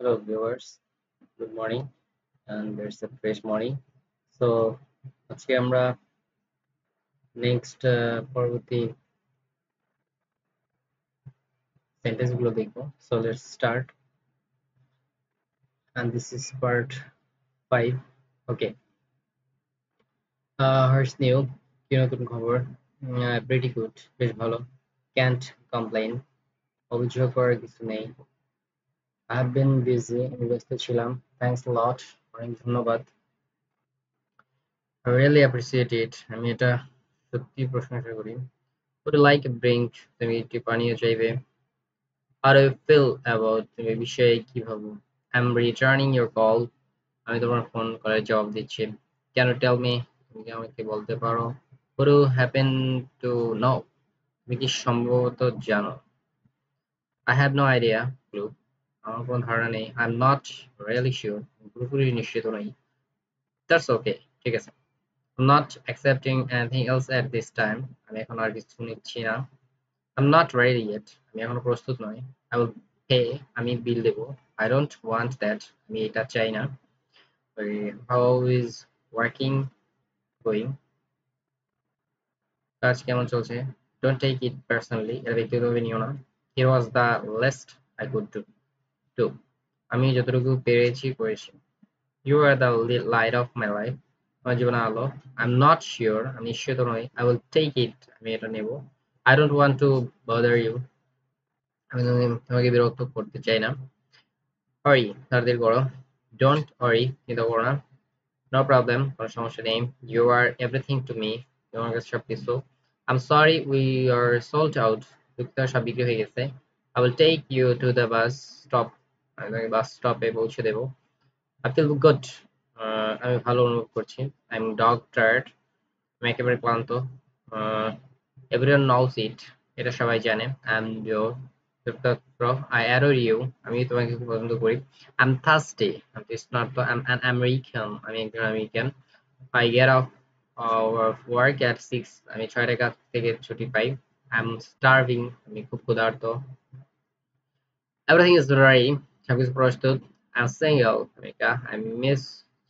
Hello viewers, good morning and it's a fresh morning. So আজকে আমরা next পরবর্তী sentence গুলো দেখবো. So let's start and this is part 5. Okay. Here's new. কি নতুন খবর? Pretty good. বেশ ভালো. Can't complain. অভিযোগ করার কিছু নেই. I have been busy. আমি ব্যস্ত ছিলাম. Thanks a lot. অনেক ধন্যবাদ. I really appreciate it. আমি এটা সত্যি প্রশংসা করি. Would you like a drink? তুমি একটি পানীয় চাইবে? How do you feel about তুমি বিষয়ে কি ভাবো? I'm returning your call. আমি তোমার ফোন কলের জবাব দিচ্ছি. Can you tell me? তুমি কি আমাকে বলতে পারো? Would you happen to know? তুমি কি সম্ভবত জানো? I have no idea. Clue. আমার কোনো ধারণা নেই. I'm not really sure. পুরোপুরি নিশ্চিত নই. That's okay. ঠিক আছে. I'm not accepting anything else at this time. আমি এখন আর কিছু নিচ্ছি না. I'm not ready yet. আমি এখনো প্রস্তুত নই. I will pay. আমি বিল দেব. I don't want that. আমি এটা চাই না. How is working going? কাজ কেমন চলছে? Don't take it personally. এটা ব্যক্তিগতভাবে নিও না. Here was the least I could do. আমি যতটুকু পেরেছি করেছি. You are the light of my life. আমার জীবনের আলো. I'm not sure. আমি নিশ্চিত নই. I will take it. আমি এটা নেব. I don't want to bother you. আমি তোমাকে বিরক্ত করতে চাই না. Hurry, তাড়াতাড়ি করো. Don't worry, চিন্তা করো না. No problem, কোনো সমস্যা নেই. You are everything to me. তুমি আমার কাছে সবকিছু. I'm sorry, we are sold out. দুঃখিত, সব বিক্রি হয়ে গেছে. I will take you to the bus stop. আমি তোমাকে বাস স্টপে পৌঁছে দেবো. I feel good. আমি ভালো অনুভব করছি. I'm dog tired. আমি একেবারে ক্লান্ত. Everyone knows it. এটা সবাই জানে. I'm your I adore you. আমি তোমাকে খুব পছন্দ করি. I'm thirsty. I'm তৃষ্ণার্ত. I'm an American. আমি একজন American. I get off of work at 6. আমি 6টায় কাজ থেকে ছুটি পাই. I'm starving. আমি খুব ক্ষুধার্ত. Everything is ready. সবকিছু প্রস্তুত. I'm single. America. I miss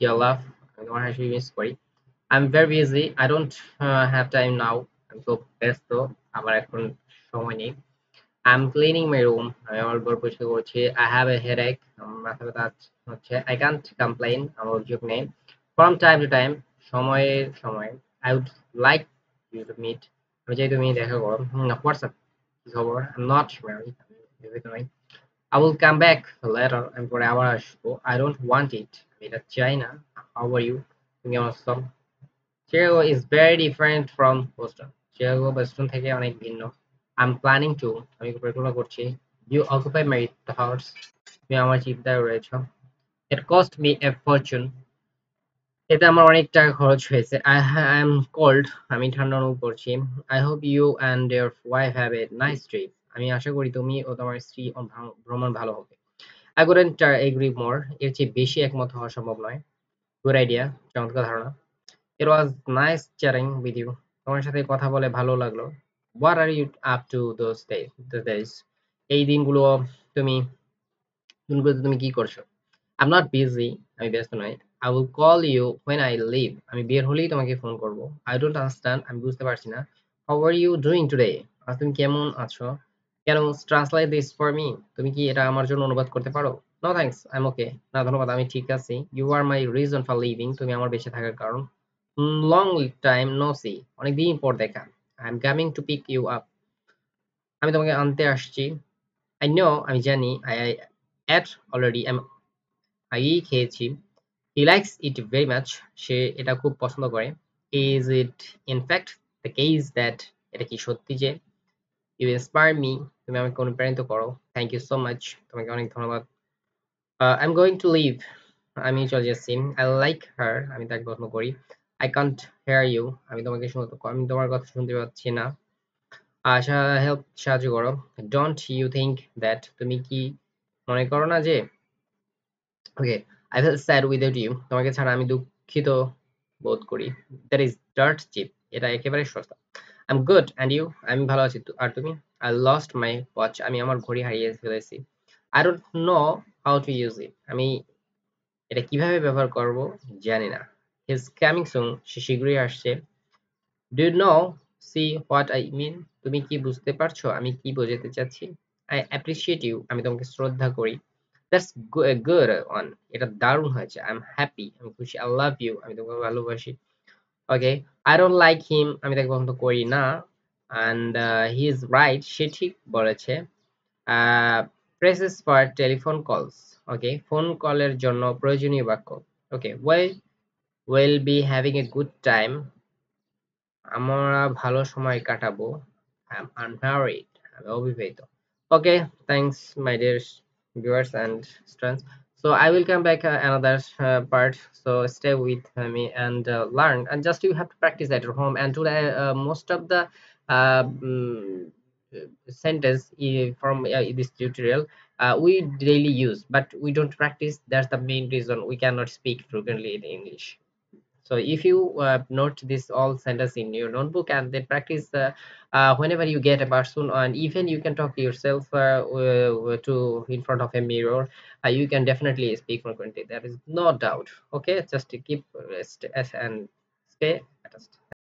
your love. আমি তোমার হাসি মিস করি. I'm very busy. I don't have time now. আমি খুব ব্যস্ত. আমার এখন সময় নেই. I'm cleaning my room. আমি আমার ঘর পরিষ্কার করছি. I have a headache. আমার মাথা ব্যথা হচ্ছে. I can't complain. আমার অভিযোগ নেই. From time to time. সময়ে সময়ে. I would like you to meet. আমি চাই তুমি দেখা করো. What's up? কি খবর? I'm not married. আমি বিবাহিত নই. I will come back later. আমি পরে আবার আসবো. I don't want it. আমি এটা চাই না. How are you? তুমি কেমন আছো? Chicago is very different from Boston. Chicago Boston থেকে অনেক ভিন্ন. I'm planning to. আমি পরিকল্পনা করছি. You occupy my thoughts. তুমি আমার চিন্তায় রয়েছো. It cost me a fortune. এতে আমার অনেক টাকা খরচ হয়েছে. I am cold. আমি ঠান্ডা অনুভব করছি. I hope you and your wife have a nice trip. আমি আশা করি তুমি ও তোমার স্ত্রী ভ্রমণ ভালো হবে. I couldn't agree more. এর চেয়ে বেশি একমত হওয়া সম্ভব নয়. Good idea. চমৎকার ধারণা. It was nice chatting with you. তোমার সাথে কথা বলে ভালো লাগলো. What are you up to those days? এই তুমি দিনগুলোতে তুমি কি করছো? I'm not busy. আমি ব্যস্ত নই. I will call you when I leave. আমি বের হলেই তোমাকে ফোন করব. I don't understand. আমি বুঝতে পারছি না. How are you doing today? আজ তুমি কেমন আছো? Can you translate this for me? তুমি কি এটা আমার জন্য অনুবাদ করতে পারো? No thanks. I'm okay. না ধন্যবাদ, আমি ঠিক আছি. You are my reason for living. তুমি আমার বেঁচে থাকার কারণ. Long time no see. অনেকদিন পর দেখা. I'm coming to pick you up. আমি তোমাকে আনতে আসছি. I know. আমি জানি. I ate already. আমি আগেই খেয়েছি. He likes it very much. সে এটা খুব পছন্দ করে. Is it in fact the case that এটা কি সত্যি যে you inspire me? তুমি আমাকে অনুপ্রাণিত করো. Thank you so much. তোমাকে অনেক ধন্যবাদ. I'm going to leave. আমি চলে যাচ্ছি. I like her. আমি তাকে পছন্দ করি. I can't hear you. আমি তোমার কথা শুনতে পাচ্ছি না. হেল্প সাহায্য করো. Don't you think that তুমি কি মনে করো না যে ওকে I feel sad without you. তোমাকে ছাড়া আমি দুঃখিত বোধ করি. That is dirt cheap. এটা একেবারে সস্তা. I'm good and you? আমি ভালো আছি। আর তুমি? I lost my watch. আমি আমার ঘড়ি হারিয়ে ফেলেছি. I don't know how to use it, আমি এটা কিভাবে ব্যবহার করব জানি না। He's coming soon, সে শীঘ্রই আসছে। Do you know, see what I mean? তুমি কি বুঝতে পারছো আমি কি বোঝাতে চাচ্ছি? I appreciate you, আমি তোমাকে শ্রদ্ধা করি। That's a good one, এটা দারুণ হয়েছে। I'm happy, আমি খুশি। I love you, আমি তোমাকে ভালোবাসি। Okay, I don't like him, আমি তাকে পছন্দ করি না। And he is right, সে ঠিক বলেছে। Presses for telephone calls, okay, phone কলের জন্য প্রয়োজনীয় বাক্য। Okay, we'll be having a good time, আমরা ভালো সময় কাটাবো। I'm unmarried, আমি অবিবাহিত। Okay, thanks my dear viewers and students. So I will come back another part. So stay with me and learn. And just you have to practice at your home. And today, most of the uh, mm, sentence from this tutorial we daily use, but we don't practice. That's the main reason we cannot speak frequently in English. So if you note this all sentence in your notebook and then practice whenever you get a person, and even you can talk to yourself to in front of a mirror, you can definitely speak frequently. There is no doubt. Okay, just to keep and stay at us.